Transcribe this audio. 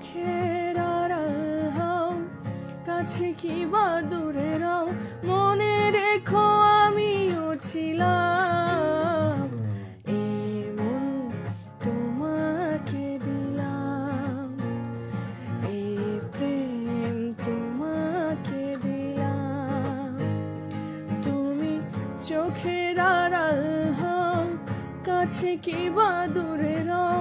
চোখের আড়াল হও, কাছে কি বা দূরে রও, মনে রেখো আমিও ছিলাম। এই মন তোমাকে দিলাম, এই প্রেম তোমাকে দিলাম। তুমি চোখের আড়াল হও, কাছে কি বা দূরে রও,